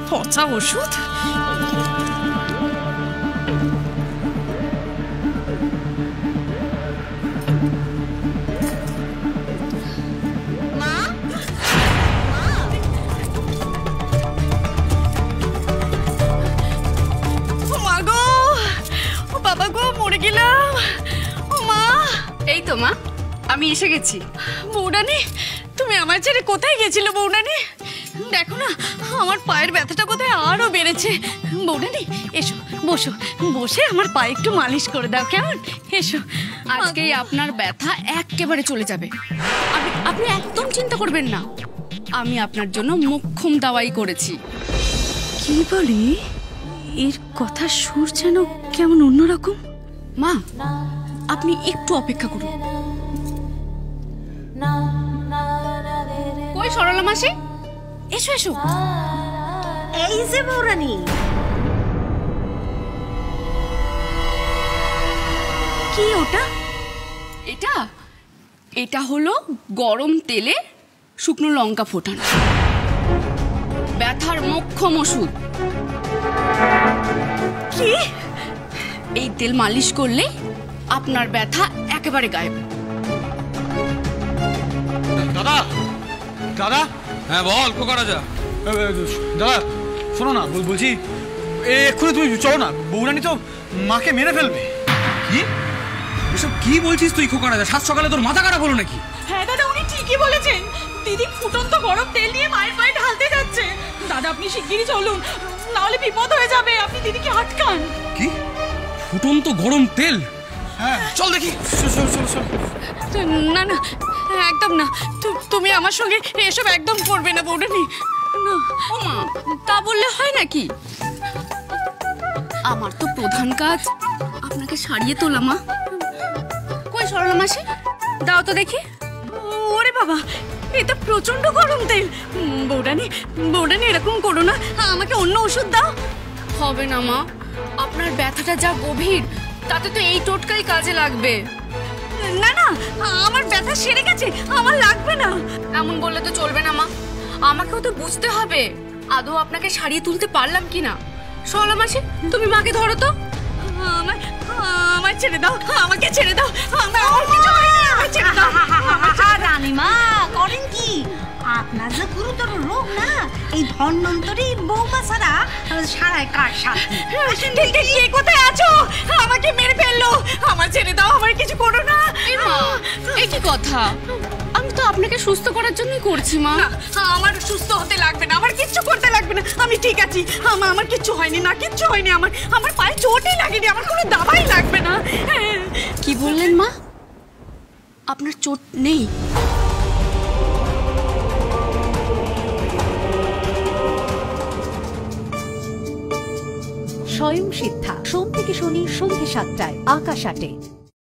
পচা ওষুধ। বাবা গো, মরে গেলাম। ও মা! এই তো মা, আমি এসে গেছি। বৌরানী, তুমি আমার ছেড়ে কোথায় গেছিলে বৌরানী? দেখো না, আমার পায়ের ব্যথাটা কোথায় আরো বেড়েছে। বৌরানী এসো, বসো, বসে আমার পায়ে একটু মালিশ করে দাও, কেমন? এসো। আজকেই আপনার ব্যথা একেবারে চলে যাবে। আপনি একদম চিন্তা করবেন না, আমি আপনার জন্য মোক্ষম দাওয়াই করেছি। কি বলি? এর কথা সুর যেন কেমন অন্যরকম। মা, আপনি একটু অপেক্ষা করুন। কই সরলা মাসি, এসো এসো। এই যে বৌরানী। কি ওটা? এটা হলো গরম তেলে শুকনো লঙ্কা ফোটানো ব্যথার মোক্ষম ওষুধ। কি? এই তেল মালিশ করলে আপনার ব্যথা একেবারে গায়েব। দাদা, দাদা। হ্যাঁ বল, কোকা রাজা। দাদা শোনো না, বলছি এক্ষুনি তুমি চলো না, বৌরানী তো মাকে মেরে ফেলবে। কি এসব কি বলছিস তুই খোকা রাজা? সাত সকালে তোর মাথা খারাপ হলো নাকি? হ্যাঁ দাদা, উনি ঠিকই বলেছেন। দিদি ফুটন্ত গরম তেল নিয়ে মায়ের পায়ে ঢালতে যাচ্ছে। দাদা আপনি শিগগিরই চলুন, নাহলে বিপদ হয়ে যাবে। আপনি দিদিকে আটকান। কি ফুটন্ত গরম তেল? হ্যাঁ চল দেখি। না না, একদম না। তুমি আমার সঙ্গে এসব একদম করবে না বৌরানী। না। ও মা, তা বললে হয় নাকি? আমার তো প্রধান কাজ আপনাকে সারিয়ে তোলা। মা, কই সরলা মাসি, দাও তো দেখি। ওরে বাবা, এটা প্রচন্ড গরম তেল। বৌরানী এরকম করো না, আমাকে অন্য ওষুধ দাও। হবে না মা, আপনার ব্যথাটা যা গভীর, তাতে তো এই টোটকাই কাজে লাগবে। না না, আমার ব্যথা সেরে গেছে, আমার লাগবে না। এমন বললে তো চলবে না মা, আমাকেও তো বুঝতে হবে আদৌ আপনাকে সারিয়ে তুলতে পারলাম কিনা। সরলা মাসি, তুমি মাকে ধরো তো। আমার ছেড়ে দাও, আমাকে ছেড়ে দাও। আমার কিছু হয়নি, আমাকে ছেড়ে দাও। রানীমা করেন কি? আপনার যে গুরুতর রোগ না, এই ধন্বন্তরী বৌমা ছাড়া সারায় কার সাথে? কে কোথায় আছো? আমাকে মেরে ফেললো। আমার ছেড়ে দাও, আমার কিছু করো না। এই কি কথা? আমি তো আপনাকে সুস্থ করার জন্যই করছি মা। আমার সুস্থ হতে লাগবে না, আমার কিচ্ছু করতে লাগবে না। আমি ঠিক আছি, আমার কিচ্ছু হয়নি। না, কিচ্ছু হয়নি। আমার পায়ে চোটই লাগেনি, আমার কোনো দাবাই লাগবে না। কি বললেন মা? আপনার চোট নেই? স্বয়ং সিদ্ধা, সোম থেকে শনি সন্ধ্যে ৭টায়, আকাশ ৮-এ।